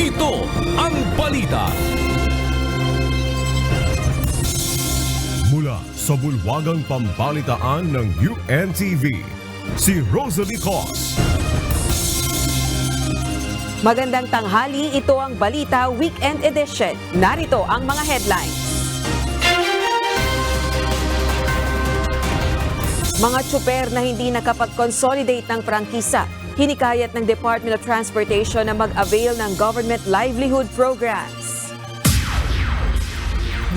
Ito ang balita. Mula sa bulwagang pambalitaan ng UNTV, si Rosalie Cos. Magandang tanghali, ito ang Balita Weekend Edition. Narito ang mga headlines. Mga tsuper na hindi nakapag-consolidate ng prangkisa, hinikayat ng Department of Transportation na mag-avail ng Government Livelihood Programs.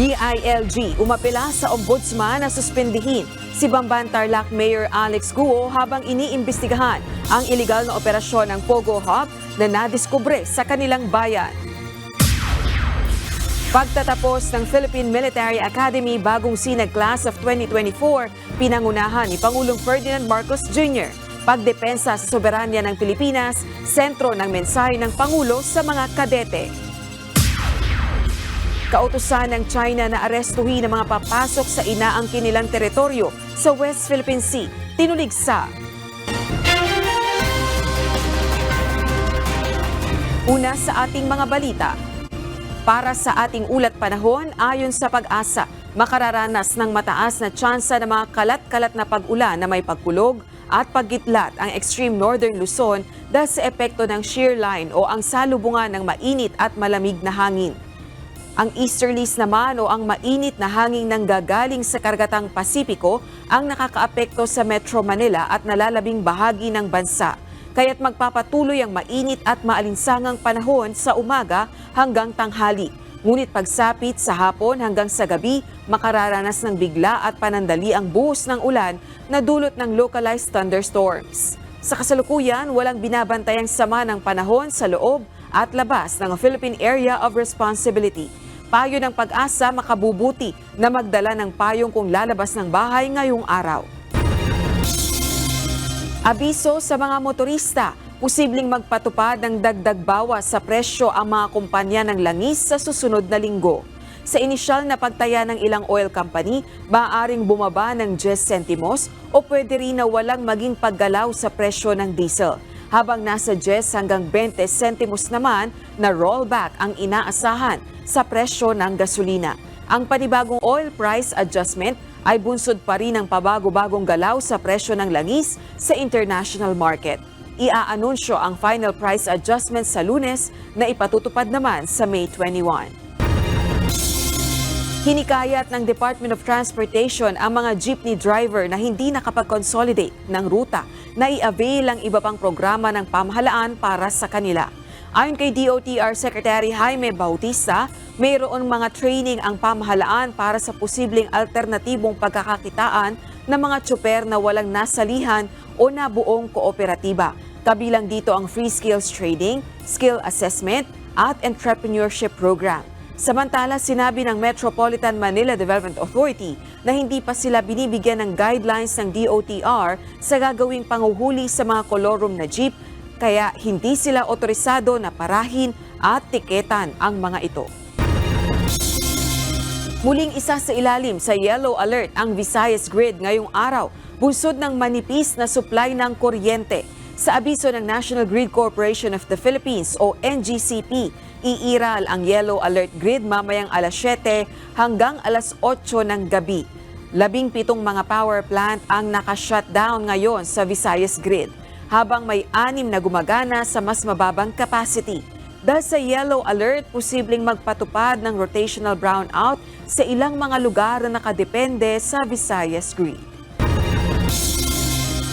DILG umapela sa Ombudsman na suspindihin si Bamban Tarlac Mayor Alex Guo habang iniimbestigahan ang iligal na operasyon ng Pogo Hub na nadiskubre sa kanilang bayan. Pagtatapos ng Philippine Military Academy bagong sinag class of 2024, pinangunahan ni Pangulong Ferdinand Marcos Jr. Pagdepensa sa soberanya ng Pilipinas, sentro ng mensahe ng Pangulo sa mga kadete. Kautusan ng China na arestuhin ang mga papasok sa inaangkin nilang teritoryo sa West Philippine Sea, tinuligsa. Una sa ating mga balita. Para sa ating ulat panahon, ayon sa Pag-asa, makararanas ng mataas na tsansa ng mga kalat-kalat na pag-ulan na may pagkulog at paggitlat ang extreme northern Luzon dahil sa epekto ng shear line o ang salubungan ng mainit at malamig na hangin. Ang easterlies naman o ang mainit na hangin nang gagaling sa kargatang Pasipiko ang nakakaapekto sa Metro Manila at nalalabing bahagi ng bansa. Kaya't magpapatuloy ang mainit at maalinsangang panahon sa umaga hanggang tanghali. Ngunit pagsapit sa hapon hanggang sa gabi, makararanas ng bigla at panandali ang buhos ng ulan na dulot ng localized thunderstorms. Sa kasalukuyan, walang binabantayang sama ng panahon sa loob at labas ng Philippine Area of Responsibility. Payo ng Pag-asa, makabubuti na magdala ng payong kung lalabas ng bahay ngayong araw. Abiso sa mga motorista, posibleng magpatupad ng dagdag bawas sa presyo ang mga kumpanya ng langis sa susunod na linggo. Sa inisyal na pagtaya ng ilang oil company, maaaring bumaba ng 10 sentimos o pwede rin na walang maging paggalaw sa presyo ng diesel. Habang nasa 10 hanggang 20 sentimos naman na rollback ang inaasahan sa presyo ng gasolina. Ang panibagong oil price adjustment ay bunsod pa rin ng pabago-bagong galaw sa presyo ng langis sa international market. Iaanunsyo ang final price adjustment sa Lunes na ipatutupad naman sa May 21. Hinikayat ng Department of Transportation ang mga jeepney driver na hindi nakapag-consolidate ng ruta na i-avail ang iba pang programa ng pamahalaan para sa kanila. Ayon kay DOTR Secretary Jaime Bautista, mayroon mga training ang pamahalaan para sa posibleng alternatibong pagkakakitaan ng mga tsuper na walang nasalihan o nabuong kooperatiba. Kabilang dito ang free skills training, skill assessment at entrepreneurship program. Samantala, sinabi ng Metropolitan Manila Development Authority na hindi pa sila binibigyan ng guidelines ng DOTR sa gagawing panguhuli sa mga kolorum na jeep, kaya hindi sila otorisado na parahin at tiketan ang mga ito. Muling isa sa ilalim sa yellow alert ang Visayas Grid ngayong araw, bunsod ng manipis na supply ng kuryente. Sa abiso ng National Grid Corporation of the Philippines o NGCP, iiral ang yellow alert grid mamayang alas 7 hanggang alas 8 ng gabi. 17 mga power plant ang naka-shutdown ngayon sa Visayas Grid, habang may 6 na gumagana sa mas mababang capacity. Dahil sa yellow alert, posibleng magpatupad ng rotational brownout sa ilang mga lugar na nakadepende sa Visayas Grid.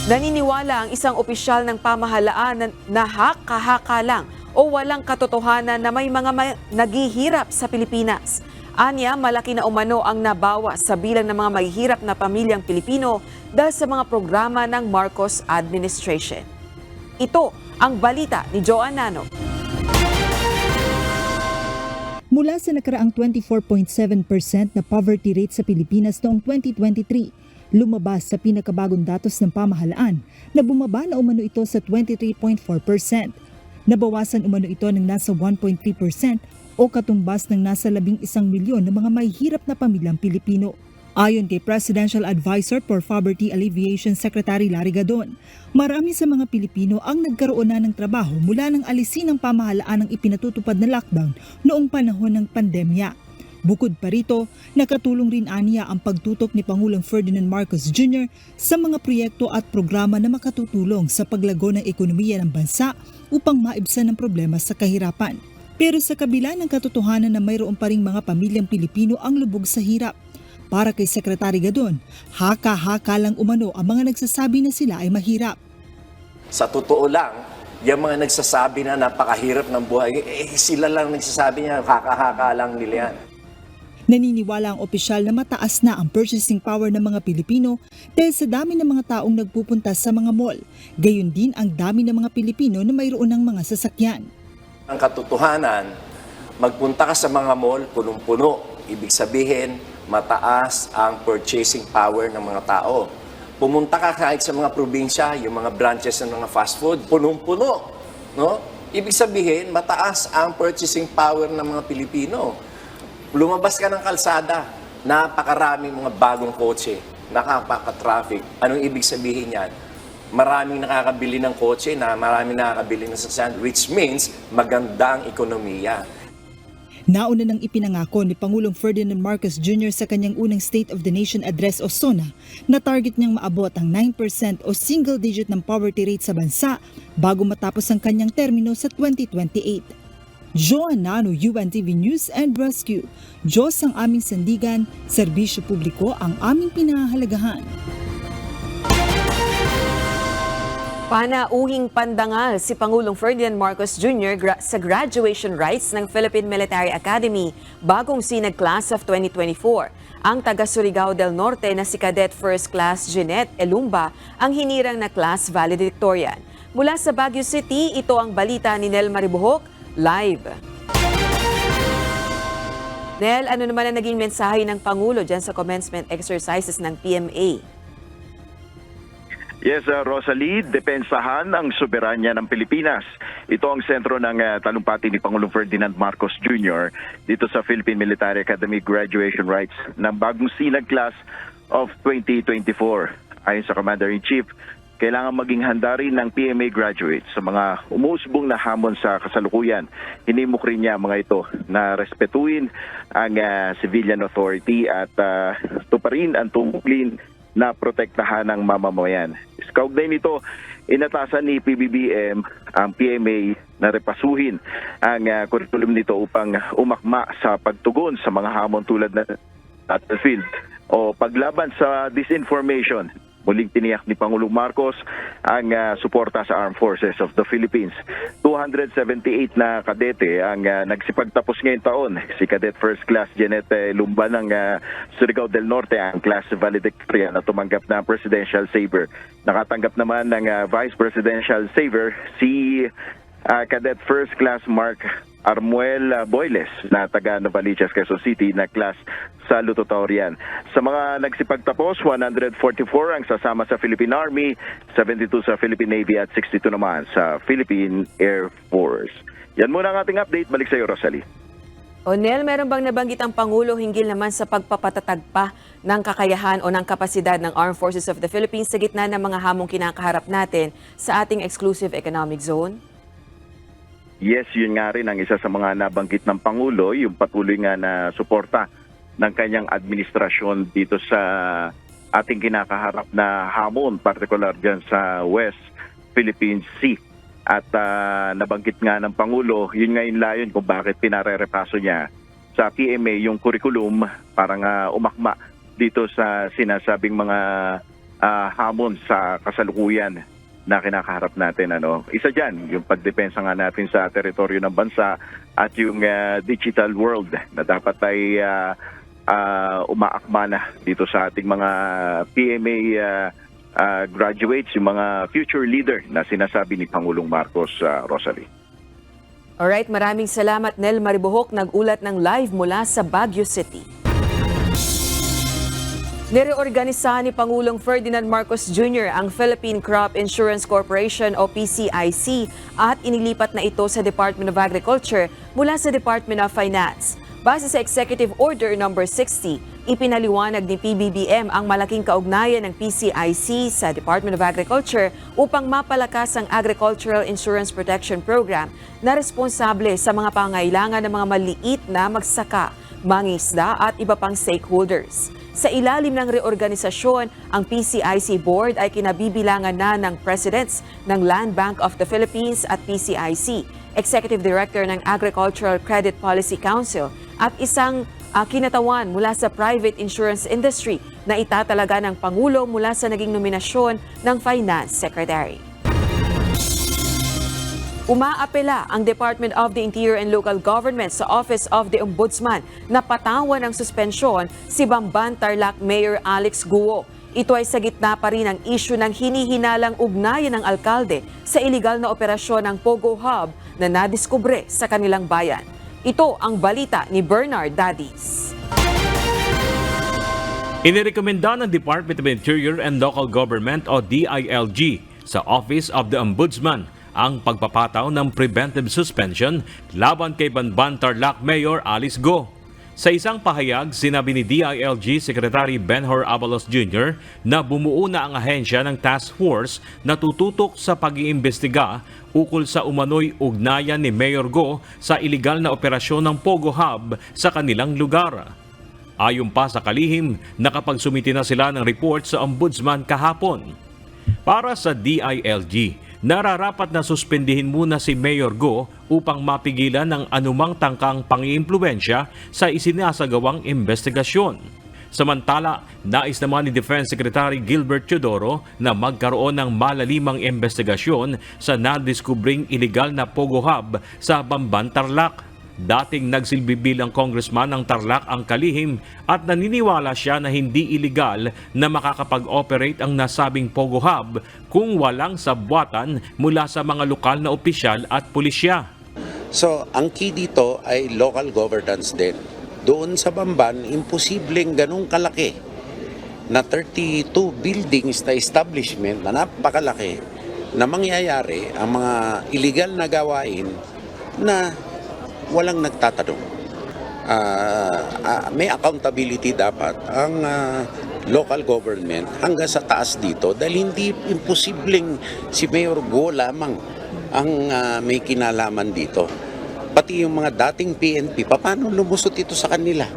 Naniniwala ang isang opisyal ng pamahalaan na haka-haka lang o walang katotohanan na may mga naghihirap sa Pilipinas. Anya, malaki na umano ang nabawas sa bilang ng mga mahihirap na pamilyang Pilipino dahil sa mga programa ng Marcos Administration. Ito ang balita ni Joan Nano. Mula sa nakaraang 24.7% na poverty rate sa Pilipinas noong 2023, lumabas sa pinakabagong datos ng pamahalaan na bumaba na umano ito sa 23.4%. Nabawasan umano ito ng nasa 1.3% o katumbas ng nasa 11 milyon na mga mahihirap na pamilyang Pilipino. Ayon kay Presidential Advisor for Poverty Alleviation Secretary Larry Gadon, marami sa mga Pilipino ang nagkaroon na ng trabaho mula nang alisin ng pamahalaan ng ipinatutupad na lockdown noong panahon ng pandemya. Bukod pa rito, nakatulong rin aniya ang pagtutok ni Pangulong Ferdinand Marcos Jr. sa mga proyekto at programa na makatutulong sa paglago ng ekonomiya ng bansa upang maibsan ang problema sa kahirapan. Pero sa kabila ng katotohanan na mayroon pa ring mga pamilyang Pilipino ang lubog sa hirap, para kay Secretary Gadon, haka-haka lang umano ang mga nagsasabi na sila ay mahirap. Sa totoo lang, yung mga nagsasabi na napakahirap ng buhay, sila lang nagsasabi niya, haka-haka lang nila yan. Naniniwala ang opisyal na mataas na ang purchasing power ng mga Pilipino dahil sa dami ng mga taong nagpupunta sa mga mall. Gayon din ang dami ng mga Pilipino na mayroon ng mga sasakyan. Ang katotohanan, magpunta ka sa mga mall, punong-puno. Ibig sabihin, mataas ang purchasing power ng mga tao. Pumunta ka kahit sa mga probinsya, yung mga branches ng mga fast food, punong-puno. No? Ibig sabihin, mataas ang purchasing power ng mga Pilipino. Lumabas ka ng kalsada, napakaraming mga bagong kotse, nakapaka-traffic. Anong ibig sabihin yan? Maraming nakakabili ng kotse, maraming nakakabili ng sasakyan, which means maganda ang ekonomiya. Nauna nang ipinangako ni Pangulong Ferdinand Marcos Jr. sa kanyang unang State of the Nation Address o SONA na target niyang maabot ang 9% o single digit ng poverty rate sa bansa bago matapos ang kanyang termino sa 2028. Joanano, UNTV News and Rescue. Diyos ang aming sandigan, serbisyo publiko ang aming pinahahalagahan. Panauhing pandangal si Pangulong Ferdinand Marcos Jr. sa graduation rites ng Philippine Military Academy bagong sinag class of 2024. Ang taga Surigao del Norte na si Cadet First Class Jeanette Elumba ang hinirang na class valedictorian. Mula sa Baguio City, ito ang balita ni Nel Maribuhok, live. Nel, ano naman ang naging mensahe ng Pangulo dyan sa commencement exercises ng PMA? Yes, Rosalie, depensahan ang soberanya ng Pilipinas. Ito ang sentro ng talumpati ni Pangulong Ferdinand Marcos Jr. dito sa Philippine Military Academy graduation rites ng bagong sinag class of 2024. Ayon sa Commander-in-Chief, kailangan maging handa rin ng PMA graduates sa mga umuusbong na hamon sa kasalukuyan. Hinimok rin niya mga ito na respetuin ang civilian authority at tuparin ang tungkulin na protektahan ng mamamayan. Kaugnay nito, inatasan ni PBBM ang PMA na repasuhin ang curriculum nito upang umakma sa pagtugon sa mga hamon tulad ng battlefield o paglaban sa disinformation. Muling tiniyak ni Pangulong Marcos ang suporta sa Armed Forces of the Philippines. 278 na kadete ang nagsipagtapos ngayong taon. Si Cadet First Class Jeanette Elumba ng Surigao del Norte ang class valedictorian na tumanggap ng Presidential Saber. Nakatanggap naman ng Vice Presidential Saber si Cadet First Class Mark Armuel Boyles na taga Novaliches, Quezon City na class salutatorian. Sa mga nagsipagtapos, 144 ang sasama sa Philippine Army, 72 sa Philippine Navy at 62 naman sa Philippine Air Force. Yan muna ang ating update. Balik sa iyo, Rosalie. Onel, meron bang nabanggit ang Pangulo hinggil naman sa pagpapatatag pa ng kakayahan o ng kapasidad ng Armed Forces of the Philippines sa gitna ng mga hamong kinakaharap natin sa ating exclusive economic zone? Yes, yun nga rin ang isa sa mga nabanggit ng Pangulo, yung patuloy nga na suporta ng kanyang administrasyon dito sa ating kinakaharap na hamon, particular dyan sa West Philippine Sea. At nabanggit nga ng Pangulo, yun nga yung layon kung bakit pinarerepaso niya sa PMA yung curriculum para nga umakma dito sa sinasabing mga hamon sa kasalukuyan na kinakaharap natin. Isa dyan, yung pagdepensa nga natin sa teritoryo ng bansa at yung digital world na dapat ay umaakma na dito sa ating mga PMA graduates, yung mga future leader na sinasabi ni Pangulong Marcos, Rosalie. Alright, maraming salamat Nel Maribuhok, nag-ulat ng live mula sa Baguio City. Nireorganisa ni Pangulong Ferdinand Marcos Jr. ang Philippine Crop Insurance Corporation o PCIC at inilipat na ito sa Department of Agriculture mula sa Department of Finance. Base sa Executive Order No. 60, ipinaliwanag ni PBBM ang malaking kaugnayan ng PCIC sa Department of Agriculture upang mapalakas ang Agricultural Insurance Protection Program na responsable sa mga pangailangan ng mga maliit na magsaka, mangisda at iba pang stakeholders. Sa ilalim ng reorganisasyon, ang PCIC Board ay kinabibilangan na ng Presidents ng Land Bank of the Philippines at PCIC, Executive Director ng Agricultural Credit Policy Council at isang kinatawan mula sa private insurance industry na itatalaga ng Pangulo mula sa naging nominasyon ng Finance Secretary. Umaapela ang Department of the Interior and Local Government sa Office of the Ombudsman na patawan ng suspensyon si Bamban Tarlac Mayor Alex Guo. Ito ay sa gitna pa rin ng issue ng hinihinalang ugnayan ng alkalde sa iligal na operasyon ng Pogo Hub na nadiskubre sa kanilang bayan. Ito ang balita ni Bernard Dadis. Inirekomenda ng Department of Interior and Local Government o DILG sa Office of the Ombudsman ang pagpapataw ng preventive suspension laban kay Bamban Tarlac Mayor Alice Go. Sa isang pahayag, sinabi ni DILG Secretary Benhur Abalos Jr. na bumuo na ang ahensya ng task force na tututok sa pag-iimbestiga ukol sa umano'y ugnayan ni Mayor Go sa iligal na operasyon ng Pogo Hub sa kanilang lugar. Ayon pa sa kalihim, nakapagsumiti na sila ng report sa Ombudsman kahapon. Para sa DILG, nararapat na suspendihin muna si Mayor Go upang mapigilan ang anumang tangkang pang-iimpluwensya sa isinasagawang investigasyon. Samantala, nais naman ni Defense Secretary Gilbert Teodoro na magkaroon ng malalimang investigasyon sa nadiskubring iligal na Pogo Hub sa Bamban Tarlac. Dating nagsilbi bilang congressman ng Tarlac ang kalihim at naniniwala siya na hindi iligal na makakapag-operate ang nasabing Pogo Hub kung walang sabwatan mula sa mga lokal na opisyal at pulisya. So, ang key dito ay local governance din. Doon sa Bamban, imposibleng ganung kalaki na 32 buildings na establishment na napakalaki na mangyayari ang mga illegal na gawain na walang nagtatanong. May accountability dapat ang local government hanggang sa taas dito dahil hindi imposibleng si Mayor Go lamang ang may kinalaman dito. Pati yung mga dating PNP, paano lumusot ito sa kanila?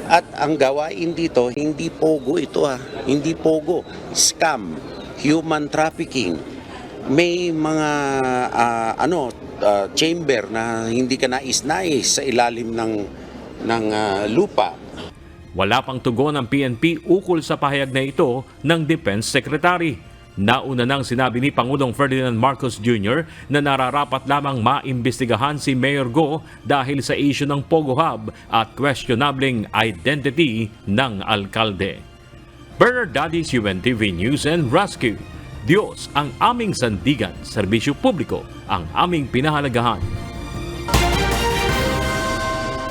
At ang gawain dito, hindi pogo ito hindi pogo. Scam, human trafficking, may mga chamber na hindi ka nais-nais sa ilalim ng lupa. Wala pang tugon ng PNP ukol sa pahayag na ito ng Defense Secretary. Nauna nang sinabi ni Pangulong Ferdinand Marcos Jr. na nararapat lamang maimbestigahan si Mayor Go dahil sa issue ng Pogo Hub at questionableng identity ng alkalde. Bernard Dadis, UNTV News and Rescue. Diyos ang aming sandigan, serbisyo publiko ang aming pinahalagahan.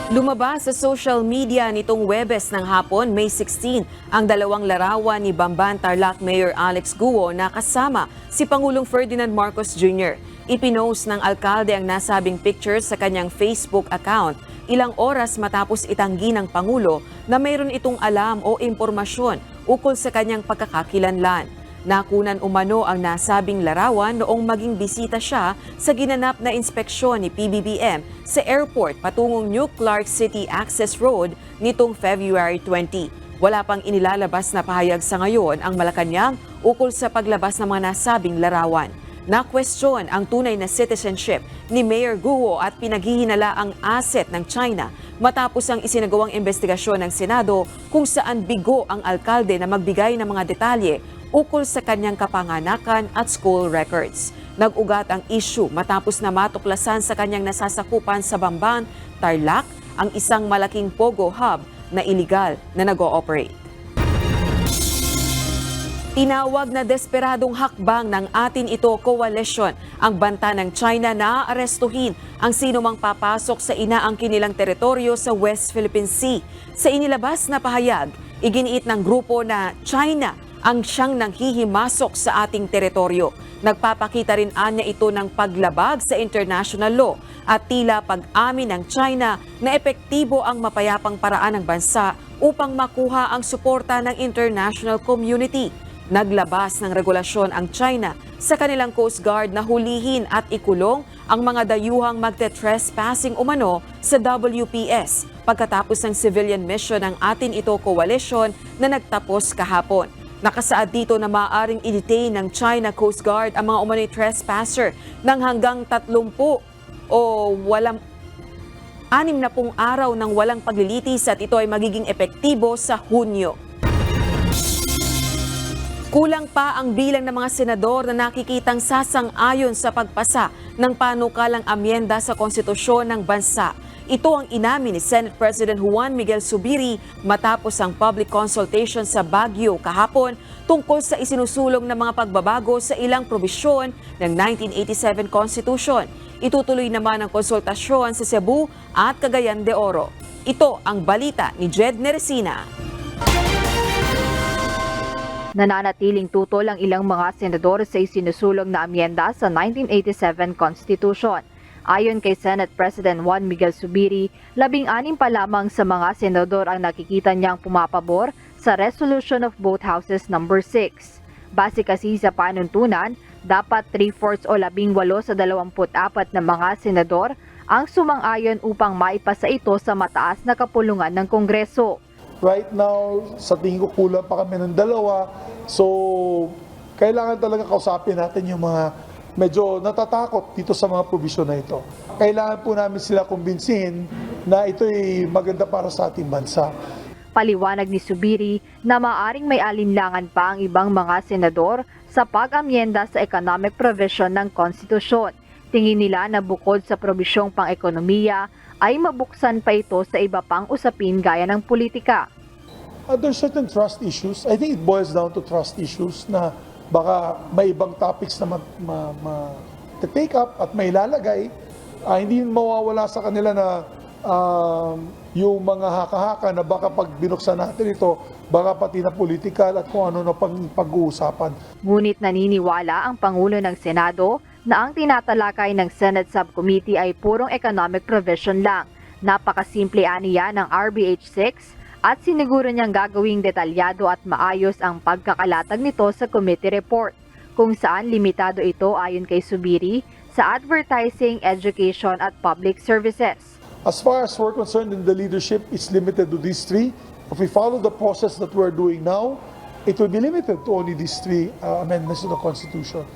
Lumabas sa social media nitong Huwebes ng hapon, May 16, ang dalawang larawan ni Bamban Tarlac Mayor Alex Guo na kasama si Pangulong Ferdinand Marcos Jr. Ipinost ng alkalde ang nasabing pictures sa kanyang Facebook account ilang oras matapos itanggi ng Pangulo na mayroon itong alam o impormasyon ukol sa kanyang pagkakakilanlan. Nakunan umano ang nasabing larawan noong maging bisita siya sa ginanap na inspeksyon ni PBBM sa airport patungong New Clark City Access Road nitong February 20. Wala pang inilalabas na pahayag sa ngayon ang Malacanang ukol sa paglabas ng mga nasabing larawan. Na-question ang tunay na citizenship ni Mayor Guo at pinaghihinala ang asset ng China matapos ang isinagawang investigasyon ng Senado kung saan bigo ang alkalde na magbigay ng mga detalye ukol sa kanyang kapanganakan at school records. Nag-ugat ang issue matapos na matuklasan sa kanyang nasasakupan sa Bamban, Tarlac, ang isang malaking Pogo Hub na iligal na nag-ooperate. Tinawag na desperadong hakbang ng Atin Ito Coalition ang banta ng China na aarestuhin ang sinumang papasok sa inaangkin nilang teritoryo sa West Philippine Sea. Sa inilabas na pahayag, iginiit ng grupo na China ang siyang nanghihimasok sa ating teritoryo. Nagpapakita rin anya ito ng paglabag sa international law at tila pag-amin ng China na epektibo ang mapayapang paraan ng bansa upang makuha ang suporta ng international community. Naglabas ng regulasyon ang China sa kanilang Coast Guard na hulihin at ikulong ang mga dayuhang magte-trespassing umano sa WPS pagkatapos ng civilian mission ng atin ito coalition na nagtapos kahapon. Nakasaad dito na maaaring i-detain ng China Coast Guard ang mga umano'y trespasser ng hanggang 30 o 60 araw ng walang paglilitis at ito ay magiging epektibo sa Hunyo. Kulang pa ang bilang ng mga senador na nakikitang sasang-ayon sa pagpasa ng panukalang amyenda sa konstitusyon ng bansa. Ito ang inamin ni Senate President Juan Miguel Zubiri matapos ang public consultation sa Baguio kahapon tungkol sa isinusulong na mga pagbabago sa ilang probisyon ng 1987 Constitution. Itutuloy naman ang konsultasyon sa Cebu at Cagayan de Oro. Ito ang balita ni Jed Neresina. Nananatiling tutol ang ilang mga senador sa isinusulong na amyenda sa 1987 Constitution. Ayon kay Senate President Juan Miguel Zubiri, 16 pa lamang sa mga senador ang nakikita niyang pumapabor sa Resolution of Both Houses No. 6. Base kasi sa panuntunan, dapat 3/4 o 18 sa 24 na mga senador ang sumang-ayon upang maipasa ito sa mataas na kapulungan ng Kongreso. Right now, sa tingin ko kulang pa kami ng 2. So, kailangan talaga kausapin natin yung mga medyo natatakot dito sa mga provision na ito. Kailangan po namin sila kumbinsihin na ito'y maganda para sa ating bansa. Paliwanag ni Zubiri na maaring may alinlangan pa ang ibang mga senador sa pag-amyenda sa economic provision ng konstitusyon. Tingin nila na bukod sa probisyong pang-ekonomiya, ay mabuksan pa ito sa iba pang usapin gaya ng politika. There's certain trust issues. I think it boils down to trust issues na baka may ibang topics na take up at may lalagay. Hindi mawawala sa kanila na yung mga haka-haka na baka pag binuksan natin ito, baka pati na political at kung ano na pag-uusapan. Ngunit naniniwala ang Pangulo ng Senado na ang tinatalakay ng Senate Subcommittee ay purong economic provision lang. Napakasimple aniya ng RBH 6 at siniguro niyang gagawing detalyado at maayos ang pagkakalatag nito sa committee report, kung saan limitado ito ayon kay Zubiri sa advertising, education at public services. As far as we're concerned in the leadership, it's limited to these 3. If we follow the process that we're doing now, it will be limited to only these 3 amendments to the Constitution.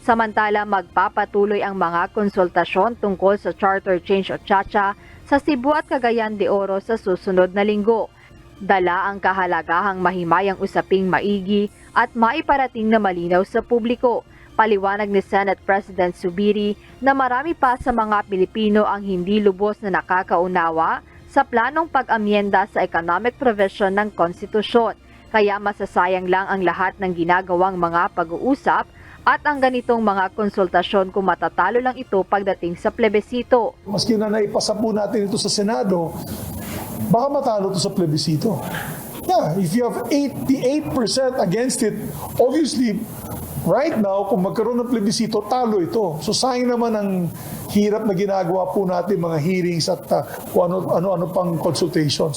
Samantala, magpapatuloy ang mga konsultasyon tungkol sa charter change o CHA sa Cebu at Cagayan de Oro sa susunod na linggo. Dala ang kahalagahang mahimayang usaping maigi at maiparating na malinaw sa publiko. Paliwanag ni Senate President Zubiri na marami pa sa mga Pilipino ang hindi lubos na nakakaunawa sa planong pag-amyenda sa economic provision ng konstitusyon. Kaya masasayang lang ang lahat ng ginagawang mga pag-uusap at ang ganitong mga konsultasyon kung matatalo lang ito pagdating sa plebisito. Maski na naipasa po natin ito sa Senado, baka matalo ito sa plebisito. Yeah, if you have 88% against it, obviously, right now, kung magkaroon ng plebisito, talo ito. So sayang naman ang hirap na ginagawa po natin mga hearings at kung ano-ano pang consultations.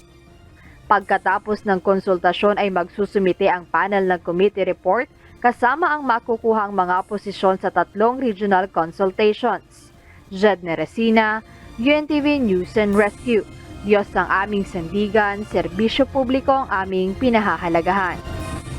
Pagkatapos ng konsultasyon ay magsusumite ang panel ng committee report kasama ang makukuhang mga posisyon sa 3 regional consultations. Jed Neresina, UNTV News and Rescue. Diyos ang aming sandigan, serbisyo publiko ang aming pinahahalagahan.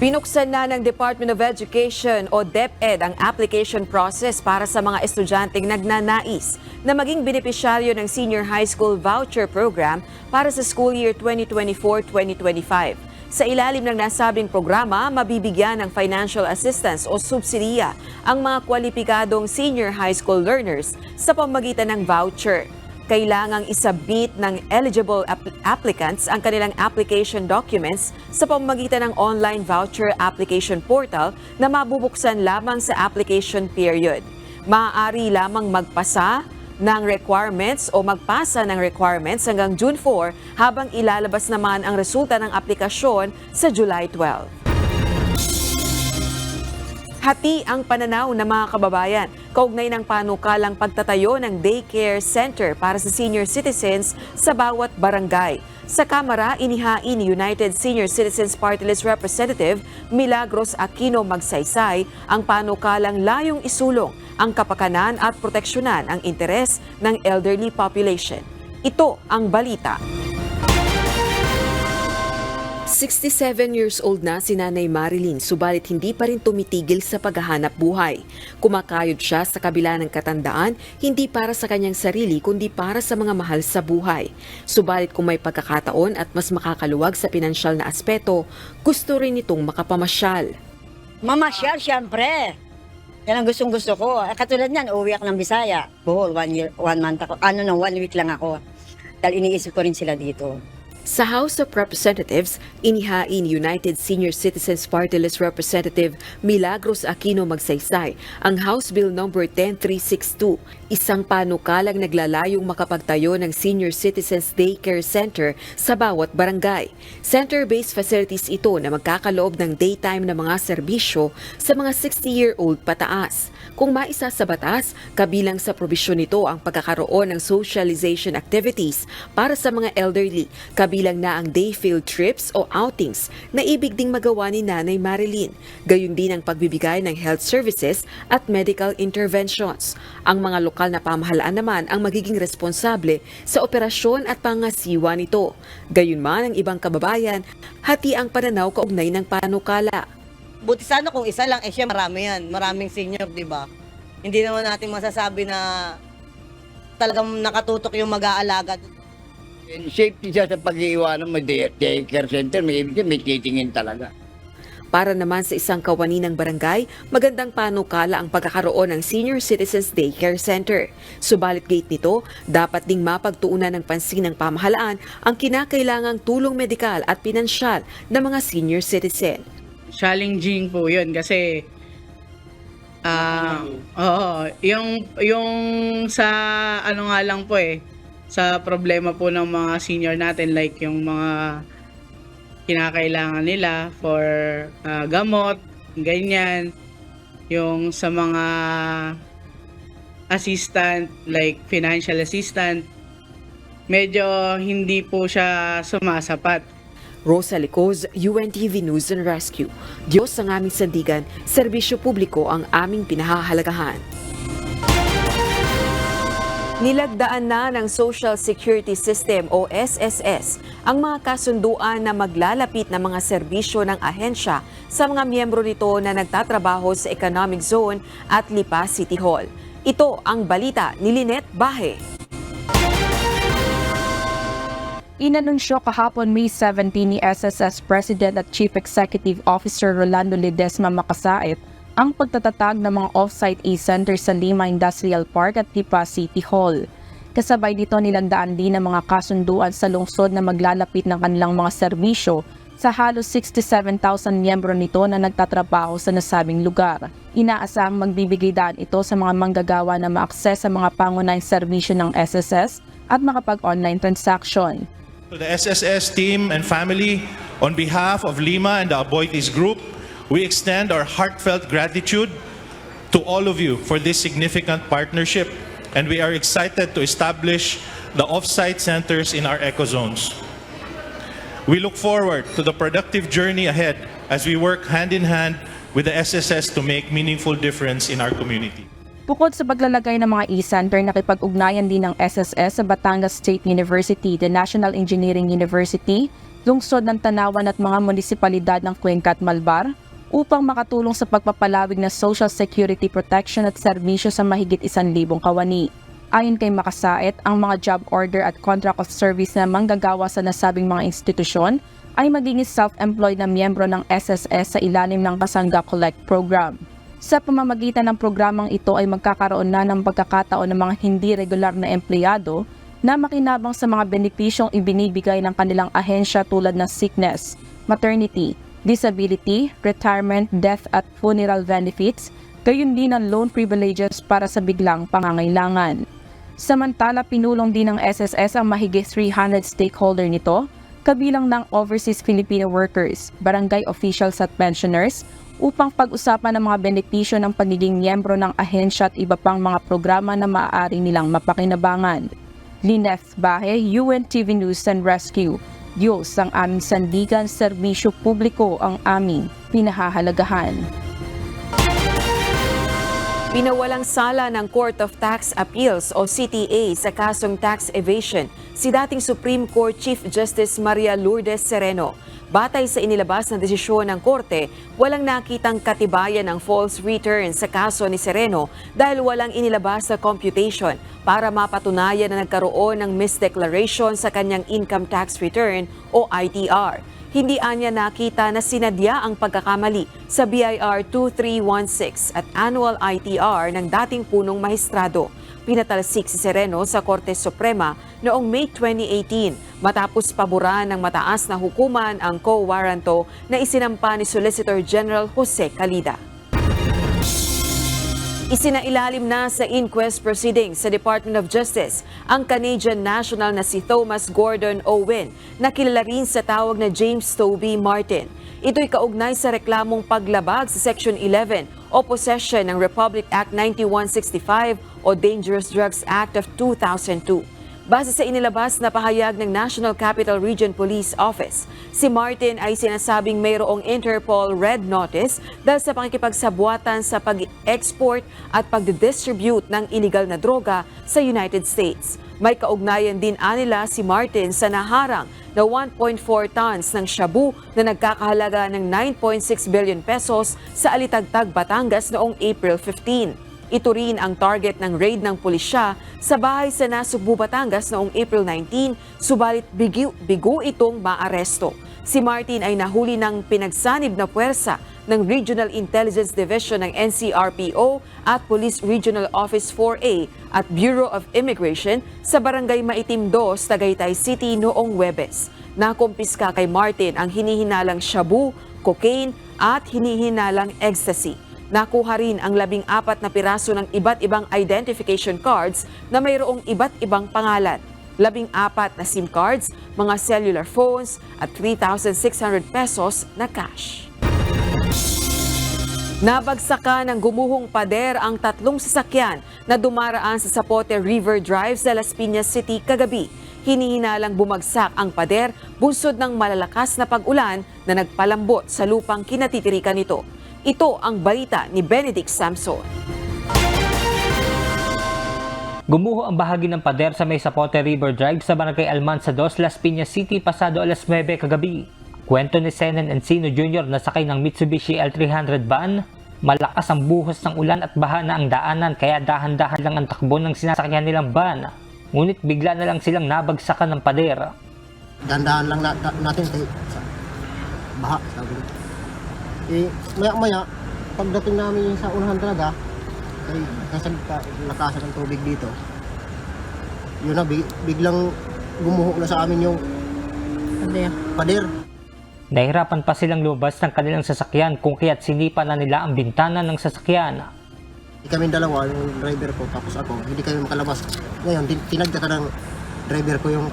Binuksan na ng Department of Education o DepEd ang application process para sa mga estudyanteng nagnanais na maging benepisyaryo ng Senior High School Voucher Program para sa school year 2024-2025. Sa ilalim ng nasabing programa, mabibigyan ng financial assistance o subsidiya ang mga kwalipikadong senior high school learners sa pamamagitan ng voucher. Kailangang isabit ng eligible applicants ang kanilang application documents sa pamamagitan ng online voucher application portal na mabubuksan lamang sa application period. Maaari lamang magpasa ng requirements o magpasa ng requirements hanggang June 4 habang ilalabas naman ang resulta ng aplikasyon sa July 12. Hati ang pananaw ng mga kababayan kaugnay ng panukalang pagtatayo ng daycare center para sa senior citizens sa bawat barangay. Sa Kamara, inihain ni United Senior Citizens Party List Representative Milagros Aquino Magsaysay ang panukalang layong isulong ang kapakanan at proteksyonan ang interes ng elderly population. Ito ang balita. 67 years old na si Nanay Marilyn, subalit hindi pa rin tumitigil sa paghahanap buhay. Kumakayod siya sa kabila ng katandaan, hindi para sa kanyang sarili kundi para sa mga mahal sa buhay. Subalit kung may pagkakataon at mas makakaluwag sa pinansyal na aspeto, gusto rin itong makapamasyal. Mamasyal, siyempre. Yan ang gustong-gusto ko. Katulad niyan, uwi ako ng Bisaya. Bohol, 1 month ako. 1 week lang ako. Dahil iniisip ko rin sila dito. Sa House of Representatives, inihain United Senior Citizens Party List Representative Milagros Aquino Magsaysay ang House Bill No. 10362, isang panukalang naglalayong makapagtayo ng Senior Citizens Daycare Center sa bawat barangay. Center-based facilities ito na magkakaloob ng daytime na mga serbisyo sa mga 60-year-old pataas. Kung maisa sa batas, kabilang sa probisyon nito ang pagkakaroon ng socialization activities para sa mga elderly, kabilang na ang day field trips o outings na ibig ding magawa ni Nanay Marilyn. Gayon din ang pagbibigay ng health services at medical interventions. Ang mga lokal na pamahalaan naman ang magiging responsable sa operasyon at pangasiwa nito. Gayunman ang ibang kababayan, hati ang pananaw kaugnay ng panukala. Buti sana kung isa lang, siya marami yan. Maraming senior, di ba? Hindi naman natin masasabi na talagang nakatutok yung mag-aalaga. Safety siya sa pag-iiwanan, may daycare center, may titingin talaga. Para naman sa isang kawani ng barangay, magandang panukala ang pagkakaroon ng Senior Citizens Daycare Center. Subalit gate nito, dapat ding mapagtuunan ng pansin ng pamahalaan ang kinakailangang tulong medikal at pinansyal ng mga senior citizen. Challenging po yun kasi yung sa ano nga lang po sa problema po ng mga senior natin, like yung mga kinakailangan nila for gamot, ganyan, yung sa mga assistant like financial assistant, medyo hindi po siya sumasapat. Rosa Licoz, UNTV News and Rescue. Diyos ang aming sandigan, serbisyo publiko ang aming pinahahalagahan. Nilagdaan na ng Social Security System o SSS ang mga kasunduan na maglalapit ng mga serbisyo ng ahensya sa mga miyembro nito na nagtatrabaho sa Economic Zone at Lipa City Hall. Ito ang balita ni Lynette Bahe. Inanunsyo kahapon May 17 ni SSS President at Chief Executive Officer Rolando Ledesma Makasait ang pagtatatag ng mga off-site e-center sa Lima Industrial Park at Lipa City Hall. Kasabay nito nilandaan din ang mga kasunduan sa lungsod na maglalapit ng kanilang mga serbisyo sa halos 67,000 miyembro nito na nagtatrabaho sa nasabing lugar. Inaasahang magbibigay daan ito sa mga manggagawa na ma-access sa mga pangunahing serbisyo ng SSS at makapag-online transaction. To the SSS team and family, on behalf of Lima and the Aboitiz Group, we extend our heartfelt gratitude to all of you for this significant partnership, and we are excited to establish the off-site centers in our ecozones. We look forward to the productive journey ahead as we work hand in hand with the SSS to make meaningful difference in our community. Bukod sa paglalagay ng mga e-center, nakipag-ugnayan din ng SSS sa Batangas State University, the National Engineering University, lungsod ng Tanawan at mga munisipalidad ng Cuenca at Malbar upang makatulong sa pagpapalawig ng social security protection at serbisyo sa mahigit 1,000 kawani. Ayon kay Makasait, ang mga job order at contract of service na manggagawa sa nasabing mga institusyon ay magiging self-employed na miyembro ng SSS sa ilalim ng Kasangga Collect Program. Sa pamamagitan ng programang ito ay magkakaroon na ng pagkakataon ng mga hindi regular na empleyado na makinabang sa mga benepisyong ibinibigay ng kanilang ahensya tulad ng sickness, maternity, disability, retirement, death at funeral benefits, gayon din ang loan privileges para sa biglang pangangailangan. Samantala, pinulong din ng SSS ang mahigit 300 stakeholder nito, kabilang ng overseas Filipino workers, barangay officials at pensioners, upang pag-usapan ang mga benepisyo ng pagiging miyembro ng ahensya at iba pang mga programa na maaari nilang mapakinabangan. Lineth Bahe, UNTV News and Rescue. Diyos ang aming sandigan, serbisyo publiko ang aming pinahahalagahan. Pinawalang sala ng Court of Tax Appeals o CTA sa kasong tax evasion si dating Supreme Court Chief Justice Maria Lourdes Sereno. Batay sa inilabas na desisyon ng korte, walang nakitang katibayan ng false return sa kaso ni Sereno dahil walang inilabas na computation para mapatunayan na nagkaroon ng misdeclaration sa kanyang income tax return o ITR. Hindi anya nakita na sinadya ang pagkakamali sa BIR 2316 at annual ITR ng dating punong mahistrado. Pinatalsik si Sereno sa Korte Suprema noong May 2018 matapos paboran ng mataas na hukuman ang co-warranto na isinampa ni Solicitor General Jose Calida. Isinailalim na sa inquest proceedings sa Department of Justice ang Canadian national na si Thomas Gordon Owen na kilala rin sa tawag na James Toby Martin. Ito'y kaugnay sa reklamong paglabag sa Section 11 o possession ng Republic Act 9165 o Dangerous Drugs Act of 2002. Base sa inilabas na pahayag ng National Capital Region Police Office, si Martin ay sinasabing mayroong Interpol Red Notice dahil sa pakikipagsabuatan sa pag-export at pagdidistribute ng illegal na droga sa United States. May kaugnayan din anila si Martin sa naharang na 1.4 tons ng shabu na nagkakahalaga ng 9.6 billion pesos sa Alitagtag, Batangas noong April 15. Ito rin ang target ng raid ng pulisya sa bahay sa Nasugbu, Batangas noong April 19, subalit bigo itong maaresto. Si Martin ay nahuli ng pinagsanib na puwersa ng Regional Intelligence Division ng NCRPO at Police Regional Office 4A at Bureau of Immigration sa Barangay Maitim 2, Tagaytay City noong Huwebes. Nakumpiska kay Martin ang hinihinalang shabu, cocaine at hinihinalang ecstasy. Nakuha rin ang 14 na piraso ng iba't ibang identification cards na mayroong iba't ibang pangalan, 14 na SIM cards, mga cellular phones at 3,600 pesos na cash. Nabagsakan ng gumuhong pader ang 3 sasakyan na dumaraan sa Zapote River Drive sa Las Piñas City kagabi. Hinihinalang bumagsak ang pader bunsod ng malalakas na pag-ulan na nagpalambot sa lupang kinatitirikan nito. Ito ang balita ni Benedict Samson. Gumuho ang bahagi ng pader sa may Zapote River Drive sa Barangay Almanza 2, Las Piñas City pasado alas 9 kagabi. Kwento ni Senen Encino Jr. na sakay ng Mitsubishi L300 van, malakas ang buhos ng ulan at baha na ang daanan kaya dahan-dahan lang ang takbo ng sinasakyan nilang van. Ngunit bigla na lang silang nabagsakan ng pader. Dahan-dahan lang natin sa baha, sabi ko. Maya-maya, pagdating namin sa unahan talaga, ay nakasan ng tubig dito. Yun na, biglang gumuho na sa amin yung pader. Nahirapan pa silang lumabas ng kanilang sasakyan kung kaya't sinipa na nila ang bintana ng sasakyan. Kami dalawa, yung driver ko tapos ako, hindi kami makalabas. Ngayon, tinagdata ng driver ko yung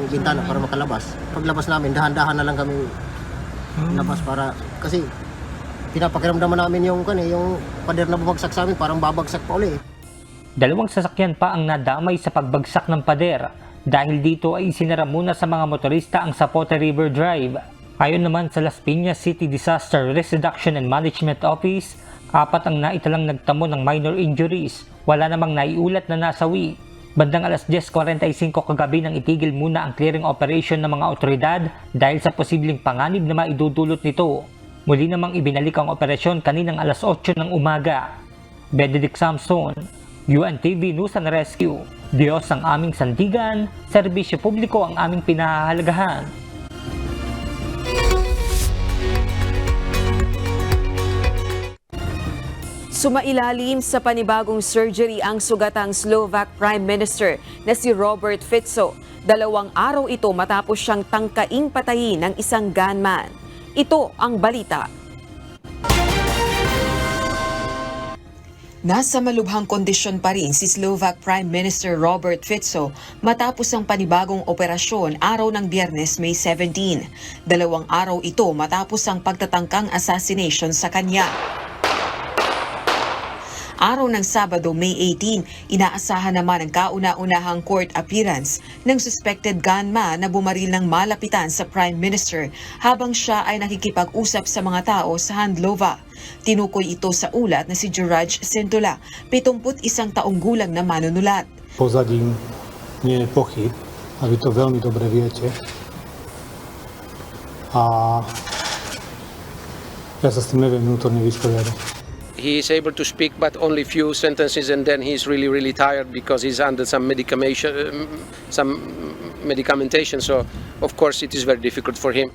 bintana para makalabas. Paglabas namin, dahan-dahan na lang kami labas para kasi pinapakiramdaman namin yung pader na bumagsak sa amin, parang babagsak pa uli. 2 sasakyan pa ang nadamay sa pagbagsak ng pader. Dahil dito ay isinara muna sa mga motorista ang Zapote River Drive. Ayon naman sa Las Piñas City Disaster Risk Reduction and Management Office, 4 ang naitalang nagtamo ng minor injuries. Wala namang naiulat na nasawi. Bandang alas 10:45 kagabi nang itigil muna ang clearing operation ng mga otoridad dahil sa posibleng panganib na maidudulot nito. Muli namang ibinalik ang operasyon kaninang alas 8 ng umaga. Benedict Samson, UNTV News and Rescue. Diyos ang aming sandigan, serbisyo publiko ang aming pinahahalagahan. Sumailalim sa panibagong surgery ang sugatang Slovak Prime Minister na si Robert Fico. 2 araw ito matapos siyang tangkaing patayin ng isang gunman. Ito ang balita. Nasa malubhang kondisyon pa rin si Slovak Prime Minister Robert Fico matapos ang panibagong operasyon araw ng Biyernes, May 17. 2 araw ito matapos ang pagtatangkang assassination sa kanya. Araw ng Sabado, May 18, inaasahan naman ang kauna-unahang court appearance ng suspected gunman na bumaril ng malapitan sa Prime Minister habang siya ay nakikipag-usap sa mga tao sa Handlova. Tinukoy ito sa ulat na si Juraj Sentula, 71 taong gulang na manunulat. Pozadím nie je pochyb, a vy to veľmi dobre viete. A ja sa s tým neviem vnútorne vysporiadať. He is able to speak but only few sentences and then he's really tired because he's under some medication, so of course it is very difficult for him.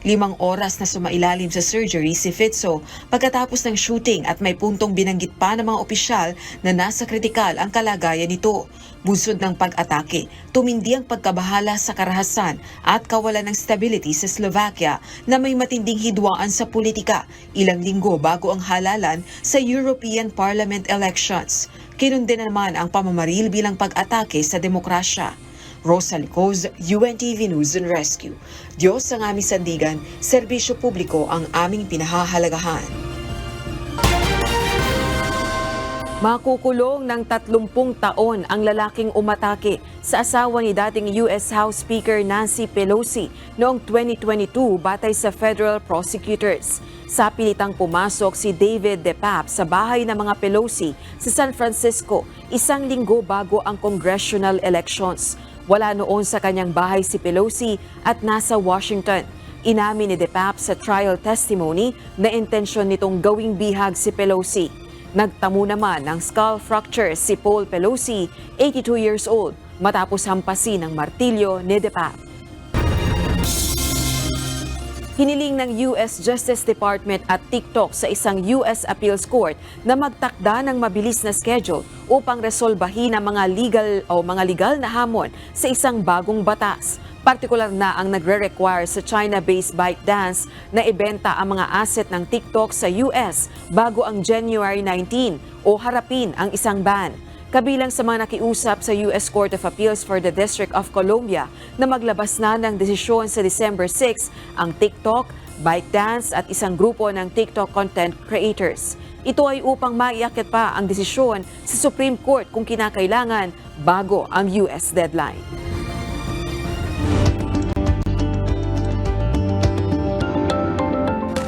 5 oras na sumailalim sa surgery si Fico pagkatapos ng shooting at may puntong binanggit pa ng mga opisyal na nasa kritikal ang kalagayan nito. Bunsod ng pag-atake, tumindi ang pagkabahala sa karahasan at kawalan ng stability sa Slovakia na may matinding hidwaan sa politika ilang linggo bago ang halalan sa European Parliament elections. Kinundi naman ang pamamaril bilang pag-atake sa demokrasya. Rosalie Coz, UNTV News and Rescue. Diyos ang aming sandigan, serbisyo publiko ang aming pinahahalagahan. Makukulong ng 30 taon ang lalaking umatake sa asawa ni dating US House Speaker Nancy Pelosi noong 2022 batay sa federal prosecutors. Sa pilitang pumasok si David DePape sa bahay ng mga Pelosi sa San Francisco 1 linggo bago ang congressional elections. Wala noon sa kanyang bahay si Pelosi at nasa Washington. Inamin ni DePape sa trial testimony na intensyon nitong gawing bihag si Pelosi. Nagtamo naman ng skull fracture si Paul Pelosi, 82 years old, matapos hampasin ng martilyo ni DePape. Hiniling ng US Justice Department at TikTok sa isang US Appeals Court na magtakda ng mabilis na schedule upang resolbahin ang mga legal na hamon sa isang bagong batas. Partikular na ang nagre-require sa China-based ByteDance na ibenta ang mga asset ng TikTok sa US bago ang January 19 o harapin ang isang ban. Kabilang sa mga nakiusap sa US Court of Appeals for the District of Columbia na maglabas na ng desisyon sa December 6 ang TikTok, ByteDance at isang grupo ng TikTok content creators. Ito ay upang maiakyat pa ang desisyon sa Supreme Court kung kinakailangan bago ang US deadline.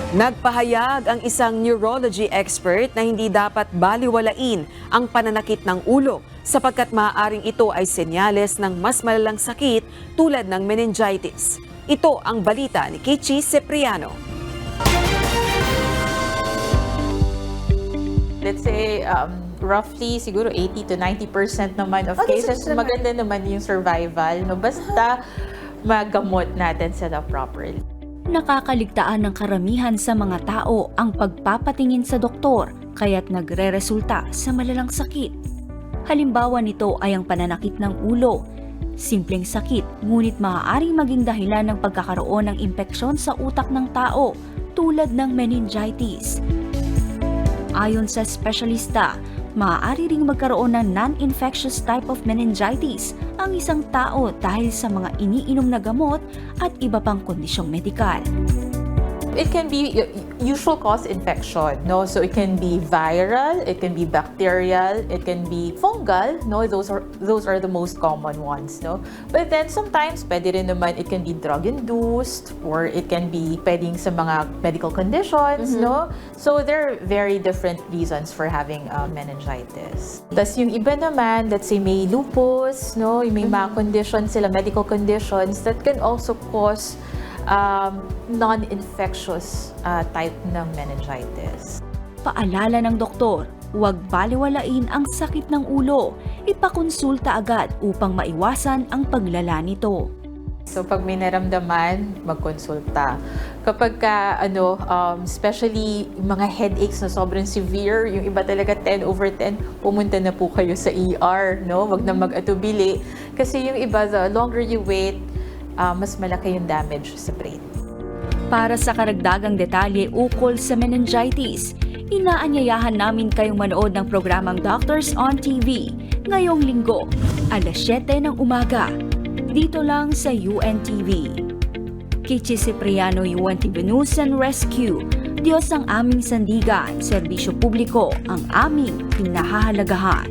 Nagpahayag ang isang neurology expert na hindi dapat baliwalain ang pananakit ng ulo sapagkat maaaring ito ay senyales ng mas malalang sakit tulad ng meningitis. Ito ang balita ni Kichi Cipriano. Let's say roughly siguro 80 to 90% naman of cases maganda naman yung survival, no, basta magamot natin sila properly. Nakakaligtaan ng karamihan sa mga tao ang pagpapatingin sa doktor kaya't nagre-resulta sa malalang sakit. Halimbawa nito ay ang pananakit ng ulo. Simpleng sakit ngunit maaaring maging dahilan ng pagkakaroon ng impeksyon sa utak ng tao tulad ng meningitis. Ayon sa espesyalista, maaari ring magkaroon ng non-infectious type of meningitis ang isang tao dahil sa mga iniinom na gamot at iba pang kondisyong medikal. It can be usual cause infection, no? So it can be viral, it can be bacterial, it can be fungal, no? Those are the most common ones, no? But then sometimes pwede rin naman it can be drug induced or it can be pwedeng sa mga medical conditions, no? So there are very different reasons for having meningitis. Tas yung iba naman, let's say may lupus, no? May mga conditions sila, medical conditions that can also cause non-infectious type ng meningitis. Paalala ng doktor, huwag baliwalain ang sakit ng ulo. Ipakonsulta agad upang maiwasan ang paglala nito. So pag may naramdaman, magkonsulta. Kapag especially mga headaches na sobrang severe, yung iba talaga 10/10, pumunta na po kayo sa ER, no? Wag na mag-atubili. Kasi yung iba, the longer you wait, mas malaki yung damage sa brain. Para sa karagdagang detalye ukol sa meningitis, inaanyayahan namin kayong manood ng programang Doctors on TV ngayong linggo, alas 7 ng umaga, dito lang sa UNTV. Kichi Cipriano, UNTV News and Rescue. Diyos ang aming sandigan, serbisyo publiko ang aming pinahahalagahan.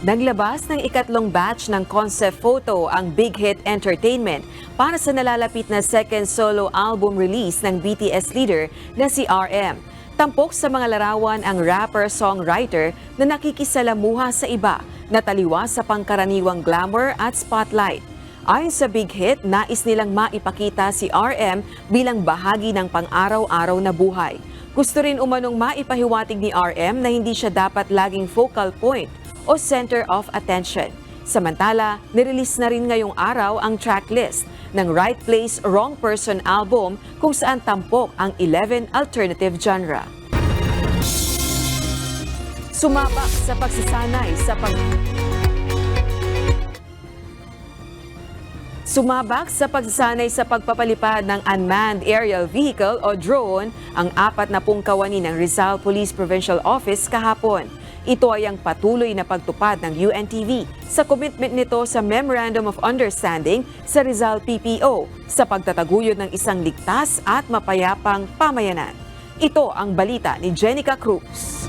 Naglabas ng ikatlong batch ng concept photo ang Big Hit Entertainment para sa nalalapit na second solo album release ng BTS leader na si RM. Tampok sa mga larawan ang rapper-songwriter na nakikisalamuha sa iba na taliwas sa pangkaraniwang glamour at spotlight. Ayon sa Big Hit, nais nilang maipakita si RM bilang bahagi ng pang-araw-araw na buhay. Gusto rin umanong maipahiwatig ni RM na hindi siya dapat laging focal point o center of attention. Samantala, nirelease na rin ngayong araw ang tracklist ng Right Place, Wrong Person album kung saan tampok ang 11 alternative genre. Sumabak sa pagsasanay sa pagpapalipad ng Unmanned Aerial Vehicle o drone ang 40 kawani ng Rizal Police Provincial Office kahapon. Ito ay ang patuloy na pagtupad ng UNTV sa commitment nito sa Memorandum of Understanding sa Rizal PPO sa pagtataguyod ng isang ligtas at mapayapang pamayanan. Ito ang balita ni Jenica Cruz.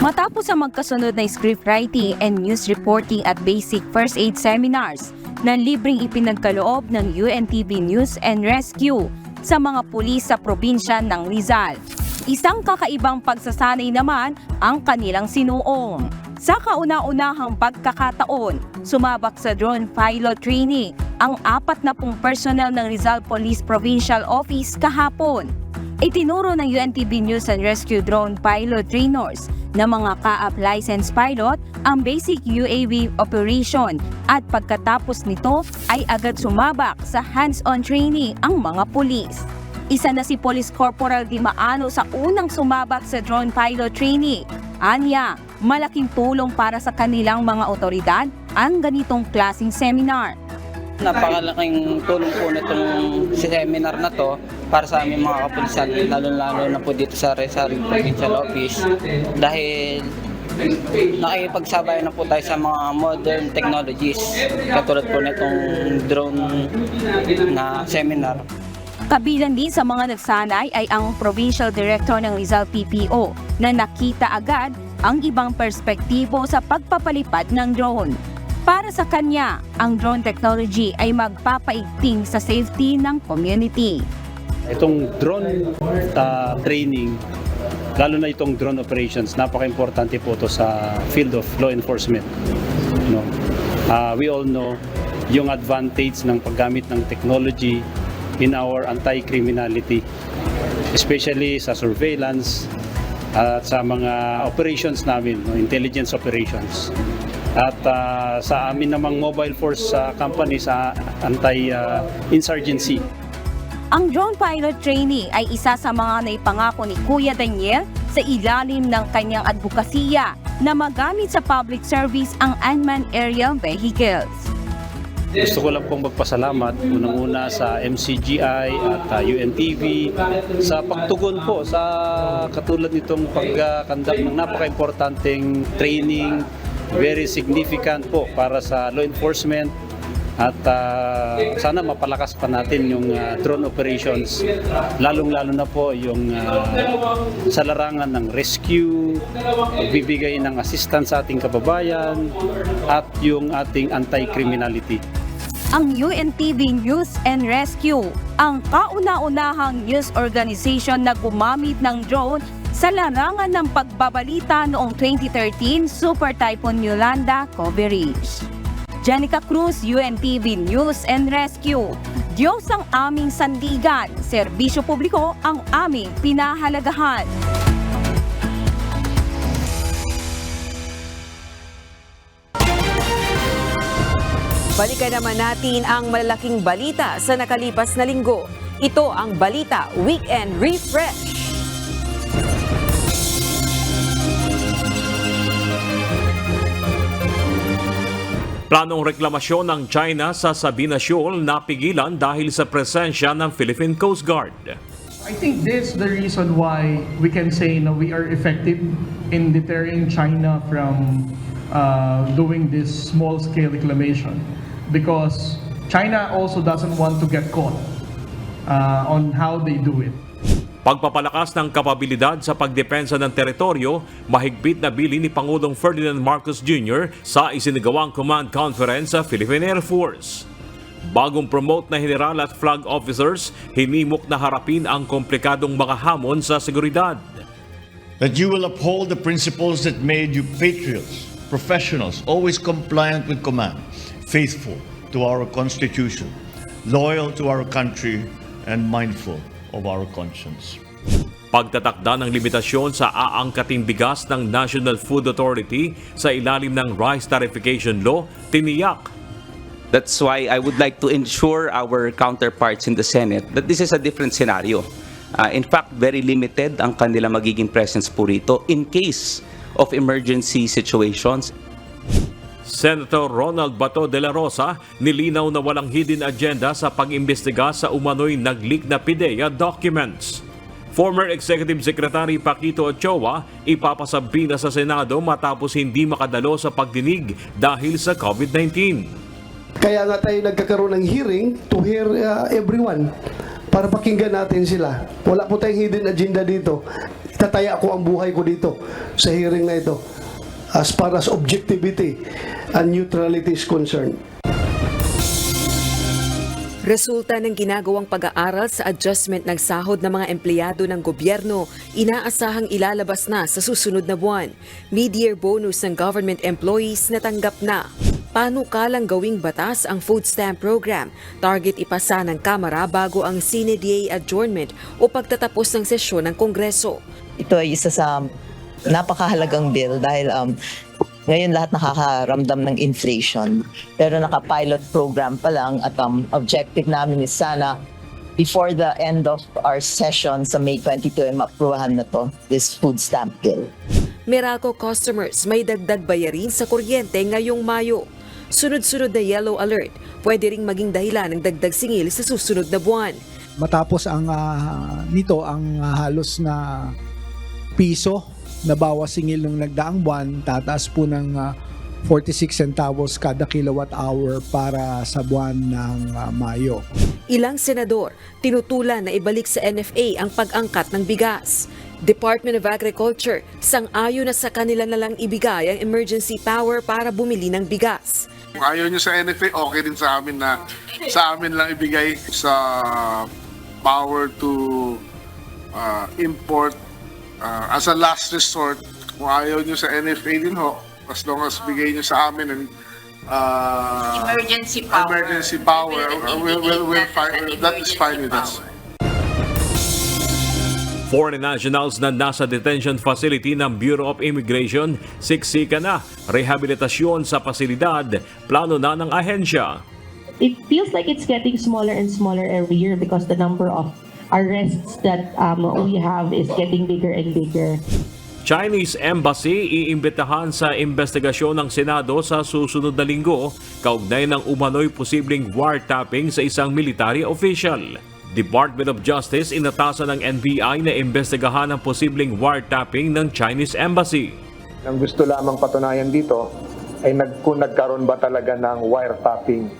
Matapos ang magkasunod na script writing and news reporting at basic first aid seminars na libreng ipinagkaloob ng UNTV News and Rescue sa mga pulis sa probinsya ng Rizal. Isang kakaibang pagsasanay naman ang kanilang sinuong. Sa kauna-unahang pagkakataon, sumabak sa drone pilot training ang 40 personnel ng Rizal Police Provincial Office kahapon. Itinuro ng UNTV News and Rescue drone pilot trainers na mga ka-up licensed pilot ang basic UAV operation at pagkatapos nito ay agad sumabak sa hands-on training ang mga pulis. Isa na si Police Corporal Dimaano sa unang sumabak sa drone pilot training. Anya, malaking tulong para sa kanilang mga otoridad ang ganitong klaseng seminar. Napakalaking tulong po nitong seminar na to para sa aming mga kapulisan, lalo-lalo na po dito sa Rizal Provincial Office dahil nakikipagsabay na po tayo sa mga modern technologies katulad po nitong drone na seminar. Kabilang din sa mga nagsanay ay ang Provincial Director ng Rizal PPO na nakita agad ang ibang perspektibo sa pagpapalipad ng drone. Para sa kanya, ang drone technology ay magpapaigting sa safety ng community. Itong drone training, lalo na itong drone operations, napaka-importante po ito sa field of law enforcement. No? We all know yung advantage ng paggamit ng technology in our anti-criminality, especially sa surveillance at sa mga operations namin, no? Intelligence operations. At sa amin namang mobile force company sa anti-insurgency. Ang drone pilot training ay isa sa mga naipangako ni Kuya Daniel sa ilalim ng kanyang advokasya na magamit sa public service ang unmanned aerial vehicles. Gusto ko lang pong magpasalamat unang-una sa MCGI at UNTV sa pagtugon po sa katulad nitong pagkandak ng napaka-importanteng training, very significant po para sa law enforcement at sana mapalakas pa natin yung drone operations, lalong-lalo na po yung sa larangan ng rescue, pagbibigay ng assistance sa ating kababayan at yung ating anti-criminality. Ang UNTV News and Rescue, ang kauna-unahang news organization na gumamit ng drone sa larangan ng pagbabalita noong 2013 Super Typhoon Yolanda coverage. Jenica Cruz, UNTV News and Rescue. Diyos ang aming sandigan, serbisyo publiko ang aming pinahalagahan. Balikan naman natin ang malalaking balita sa nakalipas na linggo. Ito ang Balita Weekend Refresh. Planong reklamasyon ng China sa Sabina Shoal napigilan dahil sa presensya ng Philippine Coast Guard. I think this is the reason why we can say na we are effective in deterring China from doing this small-scale reclamation, because China also doesn't want to get caught on how they do it. Pagpapalakas ng kapabilidad sa pagdepensa ng teritoryo, mahigpit na bilin ni Pangulong Ferdinand Marcos Jr. sa isinagawang command conference sa Philippine Air Force. Bagong promote na general at flag officers, hinimok na harapin ang komplikadong mga hamon sa seguridad. That you will uphold the principles that made you patriots, professionals, always compliant with command, faithful to our Constitution, loyal to our country, and mindful of our conscience. Pagtatakda ng limitasyon sa aangkating bigas ng National Food Authority sa ilalim ng Rice Tarification Law, tiniyak. That's why I would like to ensure our counterparts in the Senate that this is a different scenario. In fact, very limited ang kanila magiging presence po rito in case of emergency situations. Senator Ronald Bato de la Rosa nilinaw na walang hidden agenda sa pag-imbestiga sa umano'y nag-leak na PIDEA documents. Former Executive Secretary Paquito Ochoa ipapasabi na sa Senado matapos hindi makadalo sa pagdinig dahil sa COVID-19. Kaya nga tayo nagkakaroon ng hearing to hear everyone para pakinggan natin sila. Wala po tayong hidden agenda dito. Itataya ko ang buhay ko dito sa hearing na ito as far as objectivity and neutrality is concerned. Resulta ng ginagawang pag-aaral sa adjustment ng sahod ng mga empleyado ng gobyerno, inaasahang ilalabas na sa susunod na buwan. Mid-year bonus ng government employees natanggap na. Panukalang gawing batas ang food stamp program. Target ipasa ng Kamara bago ang Sine Die adjournment o pagtatapos ng sesyon ng Kongreso. Ito ay isa sa napakahalagang bill dahil ngayon lahat nakakaramdam ng inflation. Pero naka-pilot program pa lang at objective namin is sana before the end of our session sa May 22 ay ma-aprubahan na to, this food stamp bill. Meralco customers may dagdag bayarin sa kuryente ngayong Mayo. Sunod-sunod na yellow alert, pwede ring maging dahilan ng dagdag singil sa susunod na buwan. Matapos ang nito ang halos na piso na bawas singil ng nagdaang buwan, tataas po ng 46 centavos kada kilowatt hour para sa buwan ng Mayo. Ilang senador tinutulan na ibalik sa NFA ang pag-angkat ng bigas. Department of Agriculture sang-ayon na sa kanila na lang ibigay ang emergency power para bumili ng bigas. Kung ayaw nyo sa NFA, okay din sa amin na sa amin lang ibigay sa power to import as a last resort. Kung ayaw nyo sa NFA din ho, as long as bigay nyo sa amin and emergency power, that is fine with us. Foreign nationals na nasa detention facility ng Bureau of Immigration, siksika na rehabilitasyon sa pasilidad, plano na ng ahensya. It feels like it's getting smaller and smaller every year because the number of arrests that we have is getting bigger and bigger. Chinese Embassy iimbitahan sa investigasyon ng Senado sa susunod na linggo kaugnay ng umano'y posibleng wiretapping sa isang military official. Department of Justice inatasan ng NBI na imbestigahan ang posibleng wiretapping ng Chinese Embassy. Ang gusto lamang patunayan dito ay kung nagkaroon ba talaga ng wiretapping.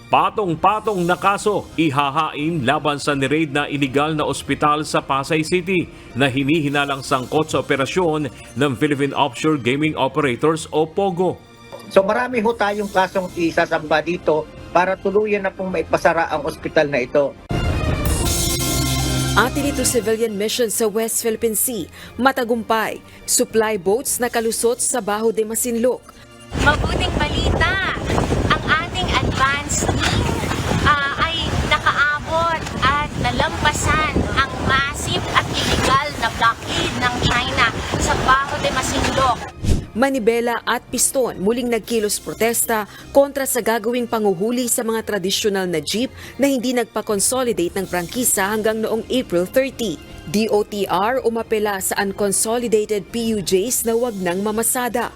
Patong-patong na kaso ihahain laban sa niraid na iligal na ospital sa Pasay City na hinihinalang sangkot sa operasyon ng Philippine Offshore Gaming Operators o POGO. So marami ho tayong kasong isasamba dito para tuluyan na pong maipasara ang ospital na ito. Atin ito civilian mission sa West Philippine Sea. Matagumpay, supply boats na kalusot sa Baho de Masinloc. Mabuting balita! Ang ating advance team ay nakaabot at nalampasan ang massive at illegal na blockade ng China sa Baho de Masinloc. manibela at piston muling nagkilos protesta kontra sa gagawing panguhuli sa mga tradisyonal na jeep na hindi nagpa-consolidate ng prangkisa hanggang noong April 30. DOTR umapela sa unconsolidated PUJs na wag nang mamasada.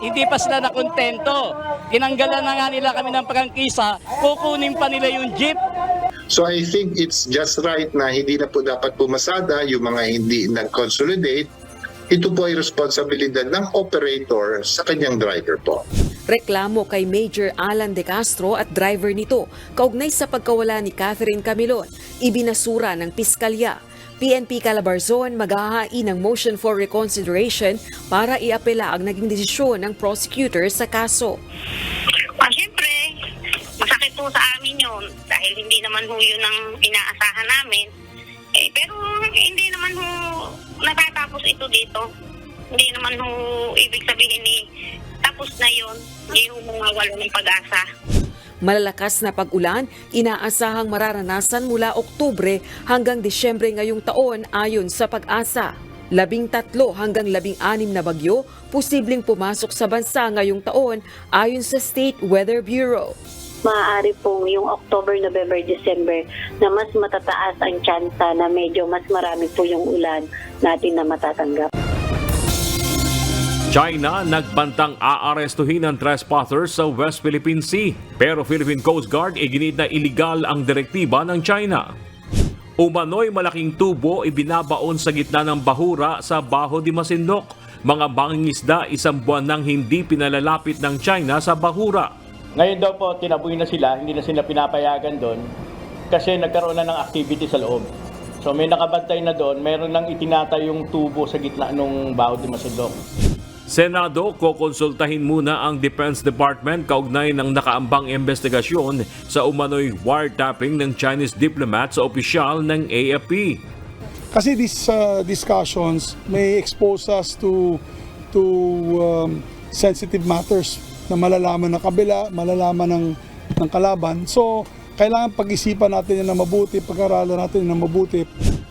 Hindi pa sila nakontento. Tinanggalan na nga nila kami ng prangkisa, kukunin pa nila yung jeep. So I think it's just right na hindi na po dapat pumasada yung mga hindi nag-consolidate. Ito po ay responsibilidad ng operator sa kanyang driver po. Reklamo kay Major Alan De Castro at driver nito kaugnay sa pagkawala ni Catherine Camilon, ibinasura ng piskalya. PNP Calabarzon maghahain ng motion for reconsideration para iapela ang naging desisyon ng prosecutor sa kaso. Siyempre, masakit po sa amin yun dahil hindi naman ho yun ang inaasahan namin. Pero hindi naman ho natatapos ito dito. Hindi naman ho ibig sabihin tapos na yun. Hindi ho mawawala ng pag-asa. Malalakas na pag-ulan, inaasahang mararanasan mula Oktubre hanggang Disyembre ngayong taon ayon sa Pag-asa. 13 hanggang 16 na bagyo posibleng pumasok sa bansa ngayong taon ayon sa State Weather Bureau. Maaari pong yung October, November, December na mas matataas ang tsansa na medyo mas marami po yung ulan natin na matatanggap. China nagbantang aarestuhin ang trespassers sa West Philippine Sea. Pero Philippine Coast Guard iginit na iligal ang direktiba ng China. Umano'y malaking tubo ibinabaon sa gitna ng bahura sa Baho de Masinloc. Mga mangingisda 1 buwan nang hindi pinalalapit ng China sa bahura. Ngayon daw po tinaboy na sila, hindi na sila pinapayagan doon kasi nagkaroon na ng activity sa loob. So may nakabantay na doon, meron nang itinatay yung tubo sa gitna ng Baho de Masinloc. Senado, kokonsultahin muna ang Defense Department kaugnay ng nakaambang investigasyon sa umano'y wiretapping ng Chinese diplomat sa opisyal ng AFP. Kasi these discussions may expose us to sensitive matters na malalaman ng kabila, malalaman ng kalaban. So, kailangan pag-isipan natin yan na mabuti, pag-aralan natin yan na mabuti.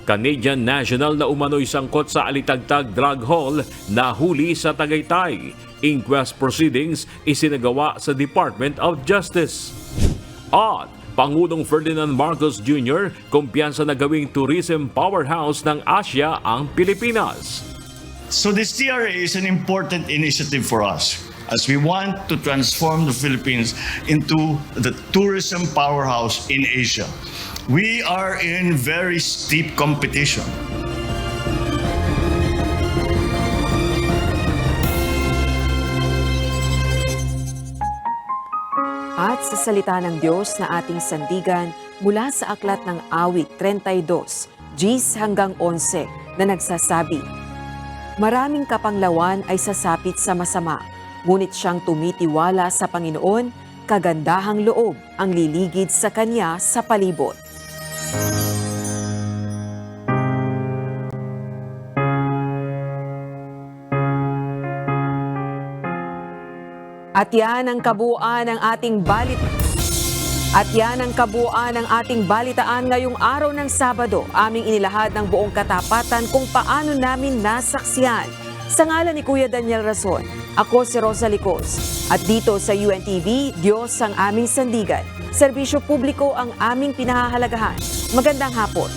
Canadian national na umano'y sangkot sa Alitagtag Drug Hall na huli sa Tagaytay. Inquest proceedings isinagawa sa Department of Justice. At Pangulong Ferdinand Marcos Jr. kumpiyansa na gawing tourism powerhouse ng Asia ang Pilipinas. So this TRA is an important initiative for us as we want to transform the Philippines into the tourism powerhouse in Asia. We are in very steep competition. At sa salita ng Diyos na ating sandigan mula sa Aklat ng Awit 32, 10 hanggang 11 na nagsasabi, maraming kapanglawan ay sasapit sa masama, ngunit siyang tumitiwala sa Panginoon, kagandahang loob ang liligid sa Kanya sa palibot. At yan ang kabuuan ng ating balitaan ngayong araw ng Sabado. Aming inilahad ng buong katapatan kung paano namin nasaksihan. Sa ngalan ni Kuya Daniel Rason, ako si Rosa Licos. At dito sa UNTV, Diyos ang aming sandigan. Serbisyo publiko ang aming pinahahalagahan. Magandang hapon.